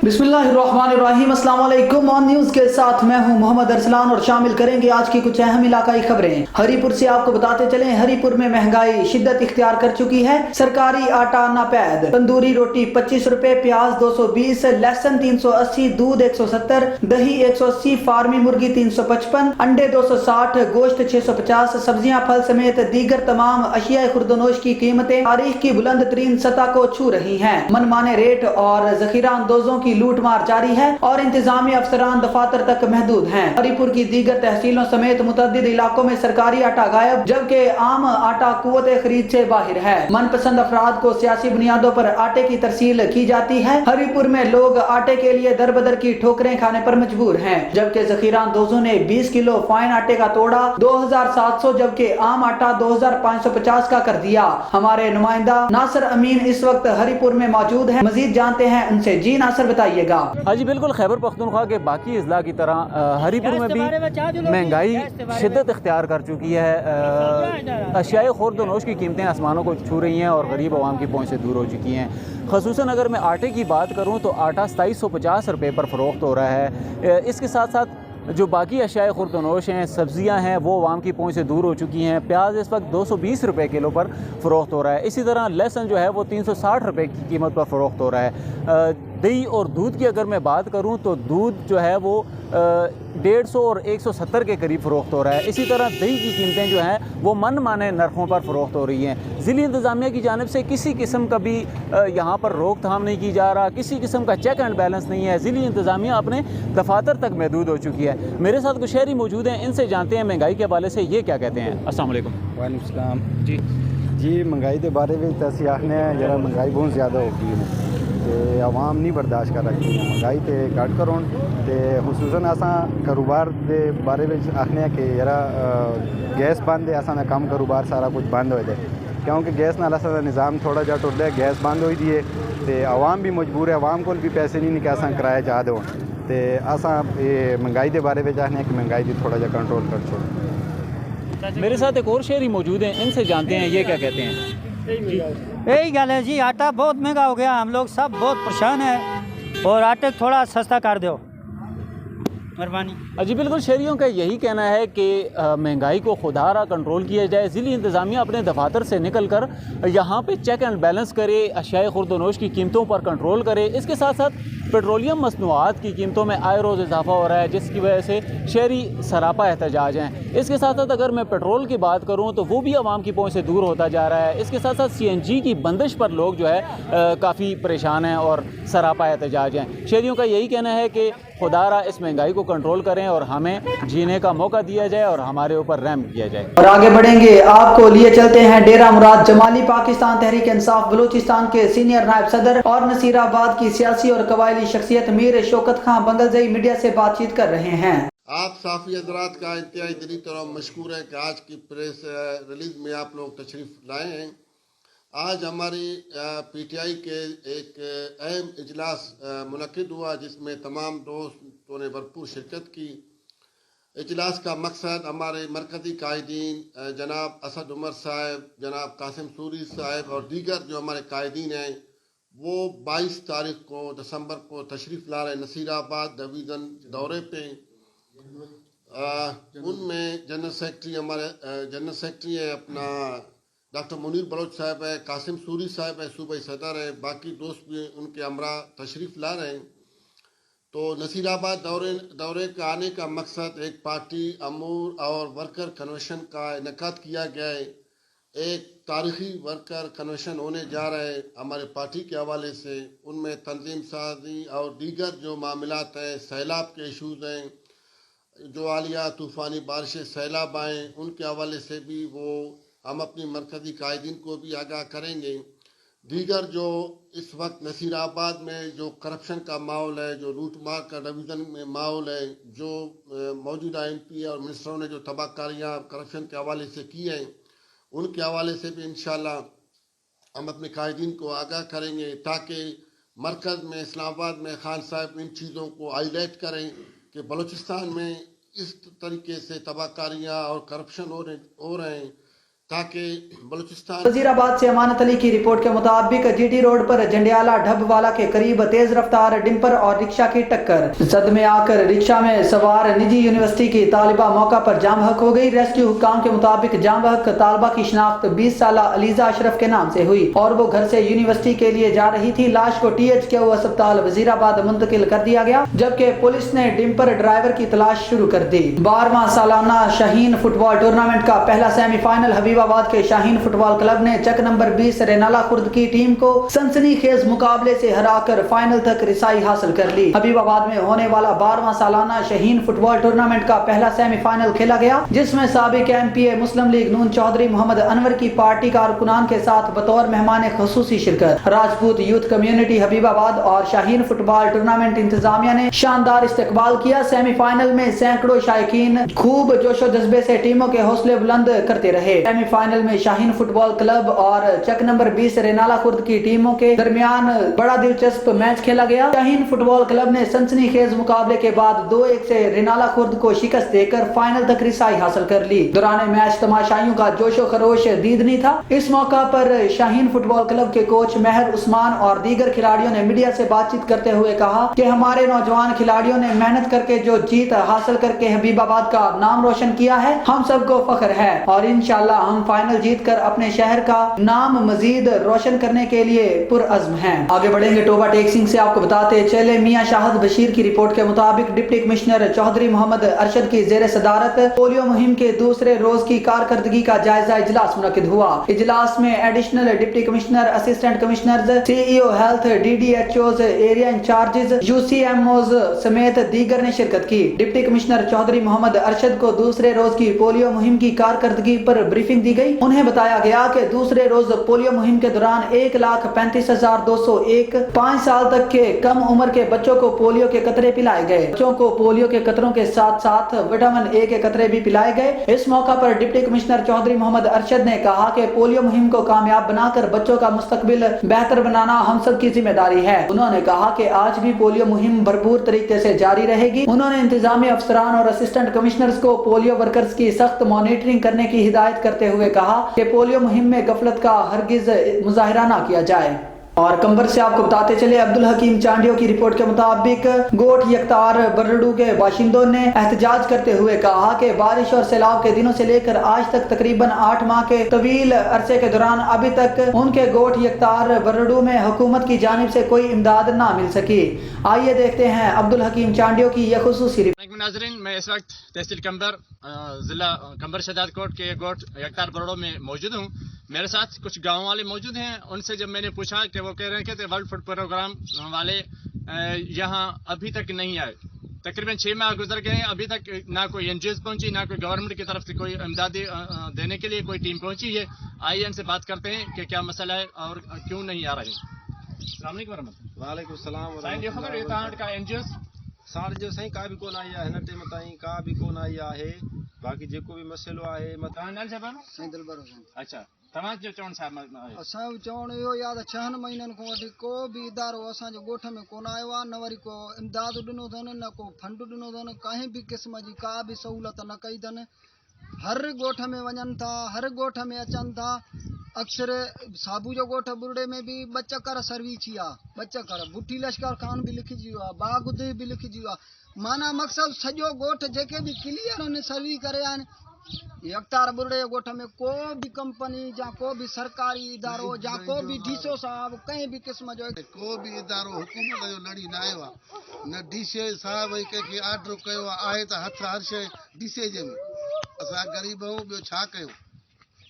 बिस्मिल्लाहिर्रहमानिर्रहीम, अस्सलाम वालेकुम। ऑन न्यूज़ के साथ मैं हूं मोहम्मद अरसलान और शामिल करेंगे आज की कुछ अहम इलाकाई खबरें। हरीपुर से आपको बताते चलें, हरीपुर में महंगाई शिद्दत इख्तियार कर चुकी है। सरकारी आटा नापैद, तंदूरी रोटी 25 रुपए, प्याज 220, लहसुन 380, दूध 170, दही 180, फार्मी मुर्गी 355, अंडे 260, गोश्त 650, सब्जियां फल समेत दीगर तमाम अशिया खुर्दनोश की कीमतें तारीख की बुलंद तरीन सतह को छू रही हैं। मनमाने रेट और जखीरा अंदोजों की लूट मार जारी है और इंतजामी अफसरान दफातर तक महदूद हैं। हरीपुर की दीगर तहसीलों समेत मुतअद्दिद इलाकों में सरकारी आटा गायब, जबकि आम आटा कुव्वत खरीद से बाहर है। मनपसंद अफराद को सियासी बुनियादों पर आटे की तरसील की जाती है। हरीपुर में लोग आटे के लिए दर बदर की ठोकरें खाने पर मजबूर हैं, जबकि जखीरा अंदोजों ने 20 किलो फाइन आटे का तोड़ा 2700, जबकि आम आटा 2550 का कर दिया। हमारे नुमाइंदा नासिर अमीन इस वक्त हरीपुर में मौजूद हैं। मजीद जानते हैं उनसे। जी नासिर, बताइएगा। हाँ जी बिल्कुल, खैबर पख्तूनख्वा के बाकी अजला की तरह हरीपुर में भी महंगाई शिद्दत इख्तियार कर चुकी है। अशियाए खुर्दनोश की कीमतें आसमानों को छू रही हैं और गरीब आवाम की पहुँच से दूर हो चुकी हैं। ख़ुसूसन अगर मैं आटे की बात करूँ तो आटा 2750 रुपये पर फ़रोख्त हो रहा है। इसके साथ साथ जो बाकी अशियाए खुर्दनोश हैं, सब्ज़ियाँ हैं, वो आवाम की पहुँच से दूर हो चुकी हैं। प्याज इस वक्त 220 रुपये किलो पर फ़रोख्त हो रहा है। इसी तरह लहसुन जो है वो 360 रुपये की कीमत पर फ़रोख्त हो रहा है। दही और दूध की अगर मैं बात करूं तो दूध जो है वो 150 और 170 के करीब फ़रोख्त हो रहा है। इसी तरह दही की कीमतें जो हैं वो मन माने नरखों पर फ़रोख्त हो रही हैं। ज़िली इंतज़ामिया की जानिब से किसी किस्म का भी यहाँ पर रोकथाम नहीं की जा रहा, किसी किस्म का चेक एंड बैलेंस नहीं है। ज़िली इंतज़ामिया अपने दफातर तक महदूद हो चुकी है। मेरे साथ कुछ शहरी मौजूद हैं, इनसे जानते हैं महंगाई के हवाले से ये क्या कहते हैं। अस्सलाम वालेकुम। वालेकुम सलाम। जी महंगाई के बारे में तो आखने जरा महंगाई बहुत ज़्यादा हो गई है ते आवाम नहीं बर्दाश्त कर रही है। महंगाई तो घट करो तो खसूसन असा कारोबार के बारे में आखने कि जरा गैस बंद है, असा कम कारोबार सारा कुछ बंद हो जाए, क्योंकि गैस नाल असा निज़ाम थोड़ा जहा टुट है। गैस बंद हो दी है तो आवाम भी मजबूर है, आवाम को भी पैसे नहीं कि असा किराया जा दो। तो असा महंगाई के बारे में आखने कि महंगाई की थोड़ा जहा कंट्रोल कर छोड़ो। मेरे साथ एक और शहरी मौजूद हैं, इनसे जानते हैं ये क्या कहते हैं। यही गल है जी, आटा बहुत महंगा हो गया, हम लोग सब बहुत परेशान हैं और आटे थोड़ा सस्ता कर दो, मेहरबानी। जी बिल्कुल, शहरियों का यही कहना है कि महंगाई को खुदारा कंट्रोल किया जाए। ज़िली इंतज़ामिया अपने दफातर से निकल कर यहाँ पे चेक एंड बैलेंस करे, अशियाए खुर्दनोश की कीमतों पर कंट्रोल करे। इसके साथ साथ पेट्रोलियम मसनूआत की कीमतों में आए रोज़ इजाफा हो रहा है, जिसकी वजह से शहरी सरापा एहतजाज हैं। इसके साथ साथ अगर मैं पेट्रोल की बात करूँ तो वो भी आवाम की पहुँच से दूर होता जा रहा है। इसके साथ साथ CNG की बंदिश पर लोग जो है काफ़ी परेशान हैं और सरापा एहतजाज हैं। शहरियों का यही कहना है कि खुदारा इस महंगाई को कंट्रोल करें और हमें जीने का मौका दिया जाए और हमारे ऊपर रहम किया जाए। और आगे बढ़ेंगे, आपको लिए चलते हैं डेरा मुराद जमाली। पाकिस्तान तहरीक इंसाफ बलूचिस्तान के सीनियर नायब सदर और नसीराबाद की सियासी और कबायली शख्सियत मीर शौकत खां बंगलजई मीडिया से बातचीत कर रहे हैं। आप साफ़ी हज़रात का इंतहाई दिली तरह मशकूर है कि आज की प्रेस रिलीज में आप लोग तशरीफ़ लाए हैं। आज हमारी PTI के एक अहम इजलास मुनक़िद हुआ, जिसमें तमाम दोस्तों ने भरपूर शिरकत की। इजलास का मकसद हमारे मरकज़ी कायदीन जनाब असद उमर साहब, जनाब कासिम सूरी साहब और दीगर जो हमारे कायदीन हैं वो 22 तारीख को दिसंबर को तशरीफ़ ला रहे नसीराबाद डिवीज़न दौरे पे। उनमें जनरल सेक्रेटरी है अपना डॉक्टर मुनीर बलोच साहब है, कासिम सूरी साहब है, सूबाई सदर है, बाकी दोस्त भी उनके हमरा तशरीफ़ ला रहे हैं। तो नसीराबाद दौरे का आने का मकसद एक पार्टी अमूर और वर्कर कन्वेंशन का इनेकाद किया गया है। एक तारीख़ी वर्कर कन्वेंशन होने जा रहा है हमारे पार्टी के हवाले से। उनमें तंजीम साजी और दीगर जो मामलात हैं, सैलाब के इशूज़ हैं, जो आलिया तूफ़ानी बारिशें सैलाब आएँ, उनके हवाले से भी वो हम अपनी मरकज़ी कायदीन को भी आगाह करेंगे। दीगर जो इस वक्त नसीराबाद में जो करप्शन का माहौल है, जो लूट मार का डिवीज़न में माहौल है, जो मौजूदा MP और मिनिस्टरों ने जो तबाहकारियाँ करप्शन के हवाले से की हैं, उनके हवाले से भी इंशाअल्लाह हम अपने कायदीन को आगाह करेंगे, ताकि मरकज़ में इस्लामाबाद में खान साहब इन चीज़ों को हाईलाइट करें कि बलूचिस्तान में इस तरीके से तबाहकारियाँ और करप्शन हो रहे हैं। ताकि बलूचिस्तान वजीराबाद से अमानत अली की रिपोर्ट के मुताबिक जीटी रोड पर जंडियाला ढबवाला के करीब तेज रफ्तार डिंपर और रिक्शा की टक्कर। सदमे आकर रिक्शा में सवार निजी यूनिवर्सिटी की तालिबा मौका पर जाम बहक हो गई। रेस्क्यू हुक्काम के मुताबिक जाम बहक तालिबा की शिनाख्त 20 साल अलीजा अशरफ के नाम से हुई और वो घर से यूनिवर्सिटी के लिए जा रही थी। लाश को THQ अस्पताल वजीराबाद मुंतकिल कर दिया गया, जबकि पुलिस ने डिंपर ड्राइवर की तलाश शुरू कर दी। 12वां सालाना शाहीन फुटबॉल टूर्नामेंट का पहला सेमीफाइनल हबीबाबाद के शाहीन फुटबॉल क्लब ने चक नंबर 20 रेनाला खुर्द की टीम को सनसनीखेज मुकाबले से हराकर फाइनल तक रिसाई हासिल कर ली। हबीबाबाद में होने वाला 12वां सालाना शाहीन फुटबॉल टूर्नामेंट का पहला सेमीफाइनल खेला गया, जिसमें साबिक MPA मुस्लिम लीग नून चौधरी मोहम्मद अनवर की पार्टी कारकुनान के साथ बतौर मेहमान खुसूसी शिरकत। राजपूत यूथ कम्युनिटी हबीबाबाद और शाहीन फुटबॉल टूर्नामेंट इंतजामिया ने शानदार इस्तकबाल किया। सेमीफाइनल में सैकड़ों शायकीन खूब जोशो जज्बे से टीमों के हौसले बुलंद करते रहे। सेमीफाइनल में शाहीन फुटबॉल क्लब और चक नंबर 20 रेनाला खुर्द की टीमों के दरमियान बड़ा दिलचस्प मैच खेला गया। शाहीन फुटबॉल क्लब ने सनसनीखेज मुकाबले के बाद 2-1 से रेनाला खुर्द को शिकस्त देकर फाइनल तक रिसाई हासिल कर ली। दौरान मैच तमाशाइयों का जोशो खरोश दीदनी था। इस मौका पर शाहीन फुटबॉल क्लब के कोच महर उस्मान और दीगर खिलाड़ियों ने मीडिया से बातचीत करते हुए कहा कि हमारे नौजवान खिलाड़ियों ने मेहनत करके जो जीत हासिल करके हबीबाबाद का नाम रोशन किया है, हम सबको फख्र है और इंशाल्लाह हम फाइनल जीत कर अपने शहर का नाम मजीद रोशन करने के लिए पुरअज़्म हैं। आगे बढ़ेंगे टोबा टेक्सिंग से आपको बताते चले मियां शाहद बशीर की रिपोर्ट के मुताबिक डिप्टी कमिश्नर चौधरी मोहम्मद अरशद की जेर सदारत पोलियो मुहिम के दूसरे रोज की कारकर्दगी का जायजा इजलास मुनक्किद हुआ। इजलास में additional deputy commissioner, assistant commissioner, CEO health, DDHOs, area incharges, UCMOs समेत दीगर ने शिरकत की। डिप्टी कमिश्नर चौधरी मोहम्मद अरशद को दूसरे रोज की पोलियो मुहिम की कारकर्दगी पर ब्रीफिंग दी गई। उन्हें बताया गया कि दूसरे रोज पोलियो मुहिम के दौरान 1,35,201 5 साल तक के कम उम्र के बच्चों को पोलियो के कतरे पिलाए गए। बच्चों को पोलियो के कतरों के साथ साथ विटामिन A के कतरे भी पिलाए गए। इस मौका पर डिप्टी कमिश्नर चौधरी मोहम्मद अरशद ने कहा कि पोलियो मुहिम को कामयाब बनाकर बच्चों का मुस्तकबिल बेहतर बनाना हम सब की जिम्मेदारी है। उन्होंने कहा कि आज भी पोलियो मुहिम भरपूर तरीके से जारी रहेगी। उन्होंने इंतजामी अफसरान और असिस्टेंट कमिश्नर्स को पोलियो वर्कर्स की सख्त मॉनिटरिंग करने की हिदायत करते हुए कहा कि पोलियो मुहिम में गफलत का हरगिज मुजाहिरा न किया जाए। और कंबर से आपको बताते चले अब्दुल हकीम चांडियो की रिपोर्ट के मुताबिक गोट यकतार बर्रडू के बाशिंदों ने एहतजाज करते हुए कहा कि बारिश और सैलाब के दिनों से लेकर आज तक तकरीबन 8 माह के तवील अरसे के दौरान अभी तक उनके गोट यकतार बर्रडू में हुकूमत की जानिब से कोई इमदाद ना मिल सकी। आइए देखते हैं अब्दुल हकीम चांडियो की यह खुसूसी रिपोर्ट। नाज़रीन, मैं इस वक्त तहसील कंबर जिला कंबर शहजाद कोट के गोट यकतार बर्रडू में मौजूद हूँ। मेरे साथ कुछ गाँव वाले मौजूद हैं। उनसे जब मैंने पूछा कि वो कह रहे हैं कि वर्ल्ड फूड प्रोग्राम वाले यहाँ अभी तक नहीं आए। तकरीबन 6 माह गुजर गए हैं, अभी तक ना कोई NGOs पहुंची, ना कोई गवर्नमेंट की तरफ से कोई इमदाद देने के लिए कोई टीम पहुंची है। आइए इनसे बात करते हैं कि क्या मसला है और क्यों नहीं आ रहे हैं। वालेकुम सलाम का NGOs साढ़े जो सही का भी कोन आई है, हिन टेम ताईं का भी कोन आई आहे। बाक़ी जेको भी मसइलो आहे अच्छा तव्हां जो चवण छा असांजो चवण इहो आहे त 6 महीननि खां वठी को बि इदारो असांजे ॻोठ में कोन आयो आहे, न वरी को इमदाद ॾिनो अथनि, न को फंड ॾिनो अथनि, कंहिं बि क़िस्म जी का बि सहूलियत न कई अथनि। हर ॻोठ में वञनि था, हर ॻोठ में अचनि था। अक्सर साबू जो ॻोठ बुरड़े में बि 2 चकर सर्वी थी आहे, 2 चकर बुठी लश्कर खान बि लिखिजी वियो आहे, बागुद बि लिखिजी वियो आहे। माना मक़सदु सॼो ॻोठ जेके बि क्लियर आहिनि सर्वी करे आहिनि। यकतार बुरड़े ॻोठ में को भी कंपनी या को भी सरकारी इदारो या को भी DCO साहब कहीं भी किस्म जो को भी इदारो हुकूमत जो लड़ी न आयो आहे, न DCO साहब कंहिंखे ऑर्डर कयो आहे त हथ हर शइ DCO जे में। असां ग़रीब आहियूं, ॿियो छा कयूं,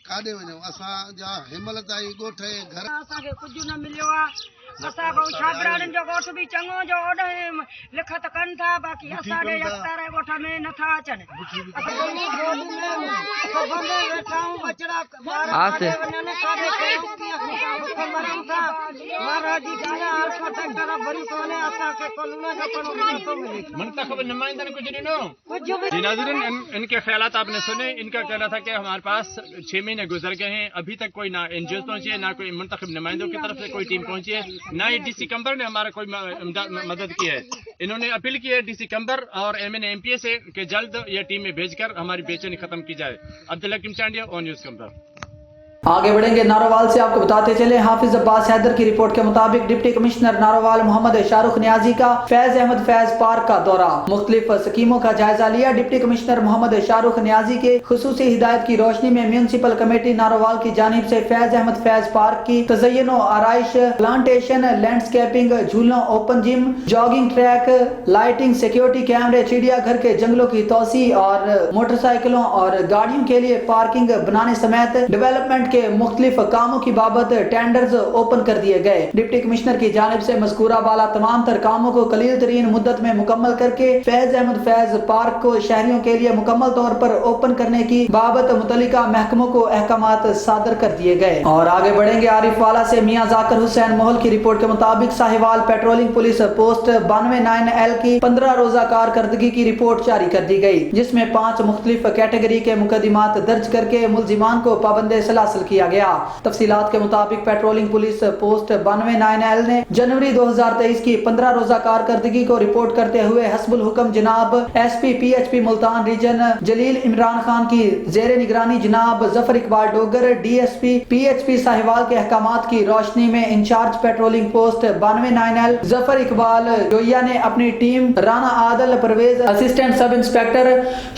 काॾे वञूं। असांजा हिमल ताईं ॻोठ घर असांखे कुझु न मिलियो आहे। असां छाबराड़ियुनि जो ॻोठ बि चङो जो ओॾे लिखत कनि था, बाक़ी असांजे यकतार ॻोठ में नथा अचनि। इनके ख्यालात आपने सुने। इनका कहना था कि हमारे पास 6 महीने गुजर गए हैं, अभी तक कोई ना NGOs पहुंची है, ना कोई मुंतखब नुमाइंदों की तरफ से कोई टीम पहुंची है, ना ही DC कंबर ने हमारा कोई मदद की है। इन्होंने अपील की है DC कंबर और MNA MPA से कि जल्द ये टीमें भेजकर हमारी बेचैनी खत्म की जाए। अब्दुल हकीम चांडिया, ऑन न्यूज़ कंबर। आगे बढ़ेंगे नारोवाल से। आपको बताते चले हाफिज अब्बास हैदर की रिपोर्ट के मुताबिक डिप्टी कमिश्नर नारोवाल मोहम्मद शाहरुख न्याजी का फैज अहमद फैज पार्क का दौरा, मुख्तलिफ स्कीमों का जायजा लिया। डिप्टी कमिश्नर मोहम्मद शाहरुख न्याजी के खुसूसी हिदायत की रोशनी में म्यूनसिपल कमेटी नारोवाल की जानिब से फैज अहमद फैज पार्क की तज़य्युन व आराइश, प्लांटेशन, लैंडस्केपिंग, झूलों, open gym, jogging track, lighting, security कैमरे, चिड़ियाघर के जंगलों की तोसी और मोटरसाइकिलों और गाड़ियों के लिए पार्किंग बनाने समेत डेवलपमेंट के मुख्तलिफ कामों की बाबत टेंडर्स ओपन कर दिए गए। डिप्टी कमिश्नर की जानिब से मज़कूरा बाला तमाम तर कामों को कलील तरीन मुद्दत में मुकम्मल करके फैज अहमद फैज पार्क को शहरियों के लिए मुकम्मल तौर पर ओपन करने की बाबत मुतल्लिका महकमों को अहकामात सादर कर दिए गए। और आगे बढ़ेंगे आरिफ वाला से। मियां जाकिर हुसैन मोहल की रिपोर्ट के मुताबिक Sahiwal patrolling police post 92-9L की 15 रोजा कारकर्दगी की रिपोर्ट जारी कर दी गई, जिसमें 5 मुख्तलिफ कैटेगरी के मुकदमात दर्ज करके मुलजिमान को पाबंदे सलासल किया गया। तफसीलात के मुताबिक पेट्रोलिंग पुलिस पोस्ट 92-9L ने जनवरी 2023 की 15 रोजा कारकर्दगी को रिपोर्ट करते हुए हस्बुल हुक्म जनाब SP PHP मुल्तान रीजन जलील इमरान खान की जेर निगरानी जनाब जफर इकबाल डोगर DSP PHP साहिवाल के अहकामात की रोशनी में incharge patrolling post 92-9L Zafar Iqbal Joya ने अपनी team Rana Adal Pervez assistant sub inspector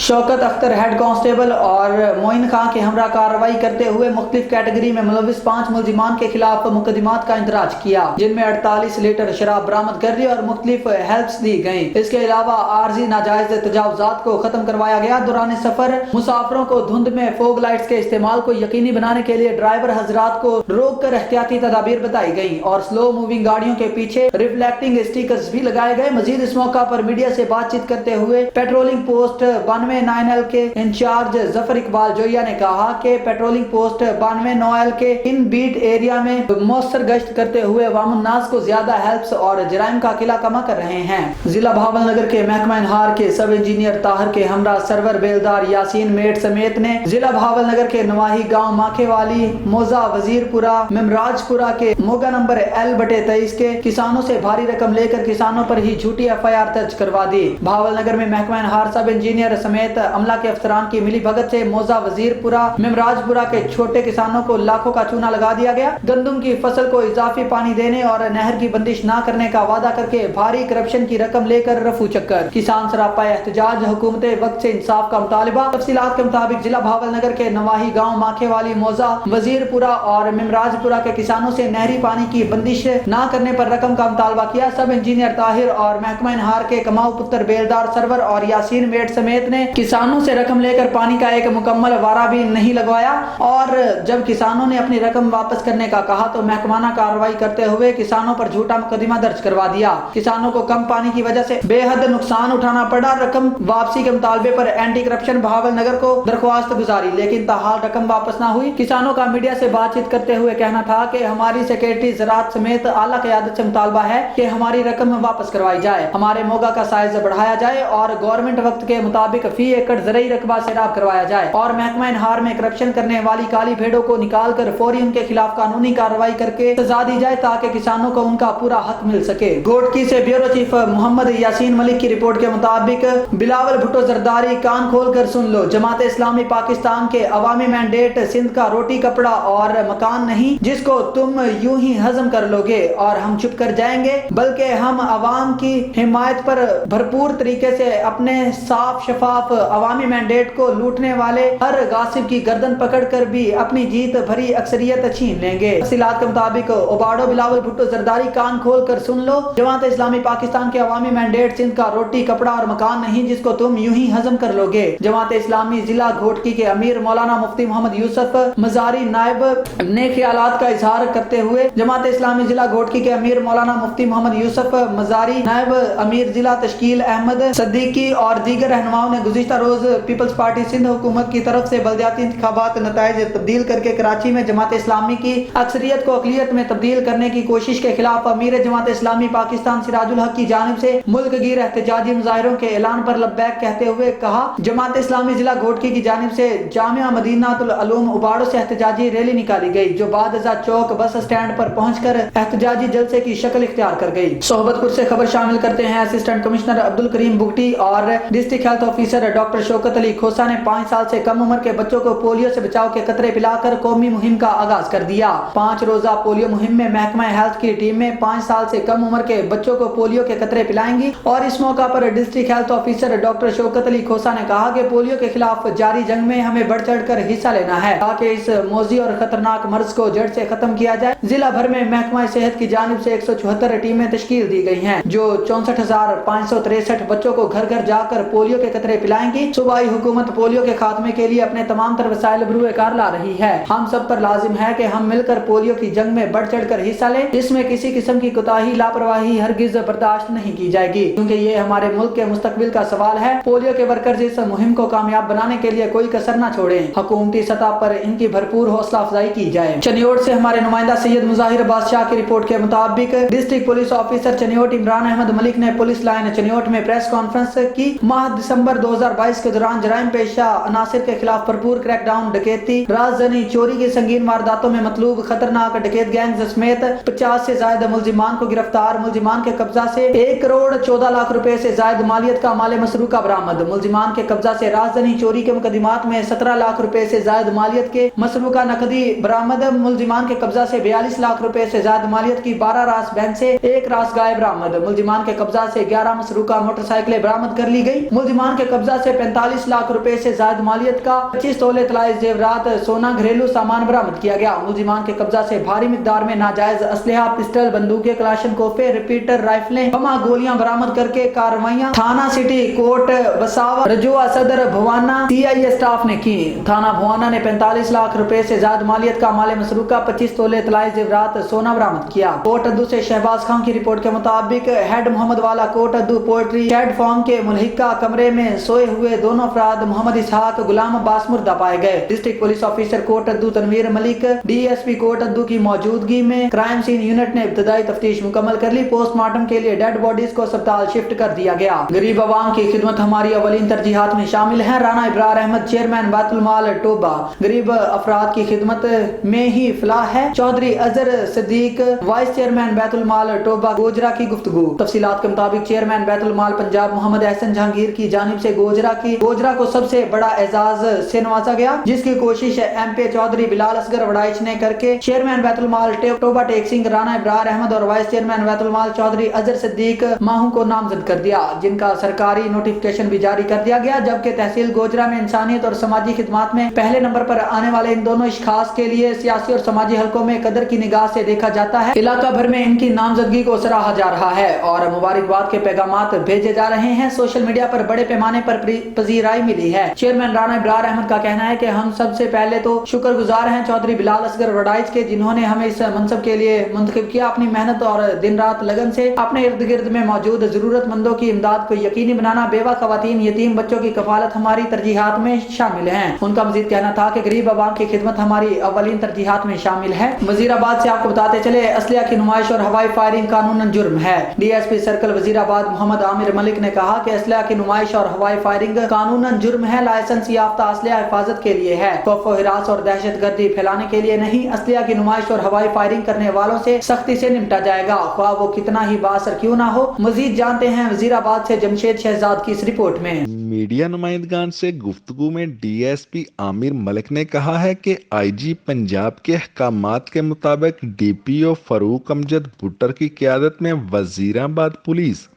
Shaukat Akhtar head constable और मोइन खान के हमरा कार्रवाई करते हुए मुख्तलिफ कैटेगरी में मुलविस 5 मुलजिमान के खिलाफ मुकदमात का इंदराज किया, जिनमें 48 लीटर शराब बरामद कर दी और मुख्तलिफ हेल्प्स दी गई। इसके अलावा आर्जी नाजायज तजावुजात को खत्म करवाया गया। दौरान सफर मुसाफिरों को धुंध में फोग लाइट्स के इस्तेमाल को यकीनी बनाने के लिए ड्राइवर हजरात को रोक कर एहतियाती तदाबीर बताई गई और स्लो मूविंग गाड़ियों के पीछे रिफ्लेक्टिंग स्टिकर्स भी लगाए गए। मजीद इस मौका पर मीडिया से बातचीत करते हुए पेट्रोलिंग पोस्ट 92-9L के इंचार्ज जफर इकबाल जोया ने कहा कि पेट्रोलिंग पोस्ट 92-9L के इन बीट एरिया में मौसर गश्त करते हुए अवामुन्नास को ज्यादा हेल्प्स और जराइम का किला कमा कर रहे हैं। जिला भावलनगर के महकमा इनहार के सब इंजीनियर ताहिर के हमरा सरवर बेलदार यासीन मेट समेत ने जिला भावलनगर के नवाही गांव माखेवाली, मोजा, वजीरपुरा, मेमराजपुरा के मोगा नंबर L/23 के किसानों से भारी रकम लेकर किसानों पर ही झूठी FIR दर्ज करवा दी। भावलनगर में महकमा इनहार सब इंजीनियर समेत अमला के अफसरान की मिली भगत से मोजा, वजीरपुरा, मेमराजपुरा के छोटे किसानों को लाखों का चूना लगा दिया गया। गंदम की फसल को इजाफी पानी देने और नहर की बंदिश न करने का वादा करके भारी करप्शन की रकम लेकर रफू चक्कर। किसान सरापा एहतजाज, हुकूमत वक्त से इंसाफ का मुतालिबा। तफसीलात के मुताबिक जिला भावलनगर के नवाही गाँव माखेवाली, मोजा, वजीरपुरा और मेमराजपुरा के किसानों से नहरी पानी की बंदिश न करने पर रकम का मुतालबा किया। सब इंजीनियर ताहिर और महकमा इनहार के कमाऊ पुत्र बेलदार सरवर और यासीन मेट समेत ने किसानों से रकम लेकर पानी का एक मुकम्मल वारा भी नहीं लगवाया और जब किसानों ने अपनी रकम वापस करने का कहा तो महकमाना कार्रवाई करते हुए किसानों पर झूठा मुकदमा दर्ज करवा दिया। किसानों को कम पानी की वजह से बेहद नुकसान उठाना पड़ा। रकम वापसी के मुतालबे पर एंटी करप्शन भावलनगर को दरख्वास्त गुजारी, लेकिन ताहाल रकम वापस न हुई। किसानों का मीडिया से बातचीत करते हुए कहना था कि हमारी सेक्रेटरी ज़राअत समेत आला क़यादत से मुतालबा है कि हमारी रकम वापस करवाई जाए, हमारे मोगा का साइज बढ़ाया जाए और गवर्नमेंट वक्त के मुताबिक फी एकड़ ज़रई रकबा सैराब करवाया जाए और महकमा इनहार में करप्शन करने वाली काली भेड़ों को निकाल कर फौरी उनके खिलाफ कानूनी कार्रवाई करके सजा दी जाए ताकि किसानों को उनका पूरा हक मिल सके। घोटकी से ब्यूरो चीफ मोहम्मद यासीन मलिक की रिपोर्ट के मुताबिक बिलावल भुट्टो जरदारी, कान खोल कर सुन लो, जमात इस्लामी पाकिस्तान के अवामी मैंडेट सिंध का रोटी कपड़ा और मकान नहीं जिसको तुम यूं ही हजम कर लोगे और हम चुप कर जाएंगे, बल्कि हम अवाम की हिमायत पर भरपूर तरीके से अपने साफ शफाफ अवामी मैंडेट को लूटने वाले हर गासिब की गर्दन पकड़ कर भी अपनी जीत भरी अक्सरियत छीन लेंगे। तफसीलात के मुताबिक ओबाडो बिलावल भुट्टो जरदारी, कान खोल कर सुन लो, जमात इस्लामी पाकिस्तान के अवामी मैंडेट सिंध का रोटी कपड़ा और मकान नहीं जिसको तुम यूं ही हजम कर लोगे। जमात इस्लामी जिला घोटकी के अमीर मौलाना मुफ्ती मोहम्मद यूसुफ मजारी नायब ने ख्यालात का इजहार करते हुए जमात इस्लामी जिला घोटकी के अमीर मौलाना मुफ्ती मोहम्मद यूसुफ मजारी नायब अमीर जिला तशकील अहमद सद्दीकी और दीगर रहनुमाओं ने गुज़िश्ता रोज पीपल्स पार्टी सिंध हुकूमत की तरफ से बल्दियाती इंतखाबात नताइज तब्दील करके कराची में जमात इस्लामी की अक्सरियत को अक़लियत में तब्दील करने की कोशिश के खिलाफ अमीर जमात इस्लामी पाकिस्तान सिराजुल हक की जानिब से मुल्क गिर एहतजाजी मुजाहिरों के ऐलान पर लब्बैक कहते हुए कहा, जमात इस्लामी जिला घोटकी की जानिब से जामिया मदीनातुल उलूम उबाड़ो से एहतजाजी रैली निकाली गई जो बादजा चौक बस स्टैंड पर पहुंचकर एहतजाजी जलसे की शक्ल इख्तियार कर गई। सोहबतपुर से खबर शामिल करते हैं। असिस्टेंट कमिश्नर अब्दुल करीम बुगटी और district health officer doctor Shaukat Ali Khosa ने 5 साल से कम उम्र के बच्चों को पोलियो से बचाव के कतरे पिला बुलाकर कौमी मुहिम का आगाज कर दिया। 5 रोजा पोलियो मुहिम में महकमा हेल्थ की टीम में 5 साल से कम उम्र के बच्चों को पोलियो के कतरे पिलाएंगी। और इस मौका पर district health officer doctor Shaukat Ali Khosa ने कहा कि पोलियो के खिलाफ जारी जंग में हमें बढ़ चढ़ कर हिस्सा लेना है ताकि इस मोजी और खतरनाक मर्ज को जड़ से खत्म किया जाए। जिला भर में महकमा सेहत की जानिब से 174 टीमें तश्कील दी गई हैं जो 64,563 बच्चों को घर घर जाकर पोलियो के कतरे पिलाएंगी। सूबाई हुकूमत पोलियो के खात्मे के लिए अपने तमाम तर वसाइल बरूए कार ला रही है। हम सब पर लाजिम है कि हम मिलकर पोलियो की जंग में बढ़ चढ़ कर हिस्सा लें। इसमें किसी किस्म की कोताही लापरवाही हरगिज बर्दाश्त नहीं की जाएगी क्योंकि ये हमारे मुल्क के मुस्तकबिल का सवाल है। पोलियो के वर्कर्स इस मुहिम को कामयाब बनाने के लिए कोई कसर न छोड़ें। हुकूमती सतह पर इनकी भरपूर हौसला अफजाई की जाए। चनियोट से हमारे नुमाइंदा सैयद मुजाहिर बादशाह की रिपोर्ट के मुताबिक district police officer Chiniot Imran Ahmed Malik ने पुलिस लाइन चनियोट में प्रेस कॉन्फ्रेंस की। माह दिसंबर 2022 के दौरान जराइम पेशा अनासिर के खिलाफ भरपूर क्रैकडाउन, डकैती, राजधानी चोरी की संगीन वारदातों में मतलूब खतरनाक डकैत गैंग समेत 50 से ज्यादा मुलजिमान को गिरफ्तार। मुलजिमान के कब्जा से 1 करोड़ 14 लाख रुपए से ज्यादा मालियत का माल मसरूका बरामद। मुलजिमान के कब्जा से राजधानी चोरी के मुकदमात में 17 लाख रुपए से ज्यादा मालियत के मसरूका नकदी बरामद। मुलजिमान के कब्जा से 42 लाख रुपए से ज्यादा मालियत की 12 रास बैन से 1 रास गाय बरामद। मुलजिमान के कब्जा से 11 मसरूका मोटरसाइकिलें बरामद कर ली गई। मुलजिमान के कब्जा से 45 लाख रुपए से ज्यादा मालियत का 25 तोले तलाई जेवरात, सोना, घरेलू सामान बरामद किया गया। मुलजिमान के कब्जा से भारी मिकदार में नाजायज असलहा, पिस्टल, बंदूकें, कलाशन कोफे, रिपीटर, राइफलें, बमा, गोलियां बरामद करके कार्रवाइयां थाना सिटी कोर्ट बसावा, रजुआ सदर भवाना CIA स्टाफ ने की। थाना भवाना ने 45 लाख रुपए से ज्यादा मालियत का माल मसरूका, 25 तोले तलाई जेवरात, सोना बरामद किया। कोट अद्दू से शहबाज खान की रिपोर्ट के मुताबिक हेड मोहम्मद वाला कोट अद्दू पोल्ट्री शेड फार्म के मुल्हिका कमरे में सोए हुए दोनों अफराद मोहम्मद इसहाक, गुलाम अब्बास मुर्दा पाए गए। डिस्ट्रिक्ट पुलिस ऑफिसर कोट अद्दू तनवीर मलिक, DSP कोट अद्दू की मौजूदगी में क्राइम सीन यूनिट ने इब्तदाई तफ्तीश मुकम्मल कर ली। पोस्टमार्टम के लिए डेड बॉडीज को अस्पताल शिफ्ट कर दिया गया। गरीब आवाम की खिदमत हमारी अवलीन तरजीहात में शामिल है। राना इब्रार अहमद, चेयरमैन बैतुल माल टोबा। गरीब अफराद की खिदमत में ही फलाह है। चौधरी अजहर सिद्दीक, वाइस चेयरमैन बैतुल माल टोबा गोजरा की गुफ्तगू। तफसीलात के मुताबिक चेयरमैन बैतुल माल पंजाब मोहम्मद एहसन जहांगीर की जानिब से गोजरा को सबसे बड़ा एजाज से नवाजा गया जिसकी कोशिश MP चौधरी बिलाल असगर वड़ाइच ने करके चेयरमैन बैतुल माल टोबा टेक सिंह, राना इब्रार अहमद और वाइस चेयरमैन बैतुल माल चौधरी अजहर सिद्दीक माहू को नामजद कर दिया जिनका सरकारी नोटिफिकेशन भी जारी कर दिया गया। जबकि तहसील गोजरा में इंसानियत और समाजी खिदमात में पहले नंबर पर आने वाले इन दोनों इश्खास के लिए सियासी और समाजी हलकों में कदर की निगाह से देखा जाता है। इलाका भर में इनकी नामजदगी को सराहा जा रहा है और मुबारकबाद के पैगामात भेजे जा रहे हैं। सोशल मीडिया पर बड़े पैमाने पर पजीराई मिली है। चेयरमैन राना इब्रार अहमद का कहना है कि हम सबसे पहले तो शुक्रगुजार हैं चौधरी बिलाल असगर वड़ाइच के जिन्होंने हमें इस मनसब के लिए मुंतखब किया। अपनी मेहनत और दिन रात लगन से अपने इर्द गिर्द में मौजूद जरूरतमंदों की इमदाद को यकीनी बनाना, बेवा खवातीन, यतीम बच्चों की कफालत हमारी तरजीहात में शामिल है। उनका मजीद कहना था कि गरीब आवाम की खिदमत हमारी अवलीन तरजीहात में शामिल है। वजीराबाद से आपको बताते चले असलिया की नुमाइश और हवाई फायरिंग कानूनन जुर्म है। DSP सर्कल वजीराबाद मोहम्मद आमिर मलिक ने कहा कि असलिया की नुमाइश और हवाई फायरिंग कानूनन जुर्म है। लाइसेंस याफ्ता असलिया हिफाजत के लिए है, खौफ हिरास और दहशत गर्दी फैलाने के लिए नहीं। असलिया की नुमाइश और हवाई फायरिंग करने वालों से सख्ती से निपटा जाएगा, ख्वाह वो कितना ही बासर क्यों ना हो। मजीद जानते हैं वजीराबाद से जमशेद शहजाद की इस रिपोर्ट में। मीडिया नुमाइंदगान से गुफ्तगू में DSP आमिर मलिक ने कहा है कि IG पंजाब के अहकामात के मुताबिक DPO फरूक अमजद भुट्टर की क़यादत में वजीराबाद पुलिस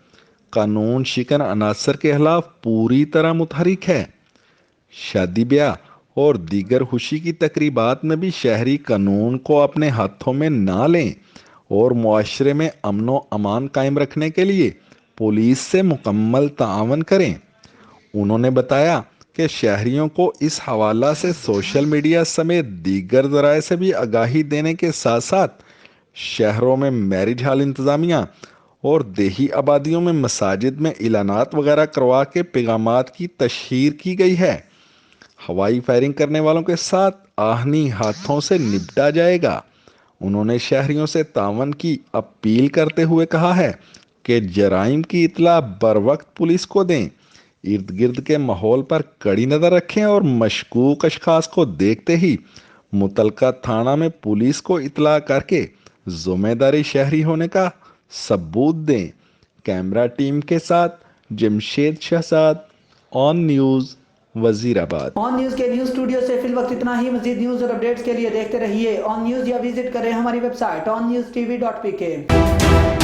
कानून शिकन अनासर के खिलाफ पूरी तरह मुतहरिक है। शादी ब्याह और दीगर खुशी की तकरीबात में भी शहरी कानून को अपने हाथों में ना लें और मुआशरे में अमन व अमान कायम रखने के लिए पुलिस से मुकम्मल ताअवन करें। उन्होंने बताया कि शहरियों को इस हवाला से सोशल मीडिया समेत दीगर ज़राए से भी आगाही देने के साथ साथ शहरों में मैरिज हॉल इंतज़ामिया और देही आबादियों में मसाजिद में इलानात वगैरह करवा के पैगामात की तशहीर की गई है। हवाई फायरिंग करने वालों के साथ आहनी हाथों से निपटा जाएगा। उन्होंने शहरियों से तावन की अपील करते हुए कहा है कि जराइम की इतला बर वक्त पुलिस को दें, इर्द गिर्द के माहौल पर कड़ी नज़र रखें और मशकूक अशखास को देखते ही मुतलका थाना में पुलिस को इतला करके ज़िम्मेदारी शहरी होने का सबूत दें। कैमरा टीम के साथ Jamshed Shahzad, on news, Wazirabad. On news के न्यूज स्टूडियो से फिल वक्त इतना ही। मजीद न्यूज और अपडेट्स के लिए देखते रहिए ऑन न्यूज या विजिट करें हमारी वेबसाइट onNewsTV.pk।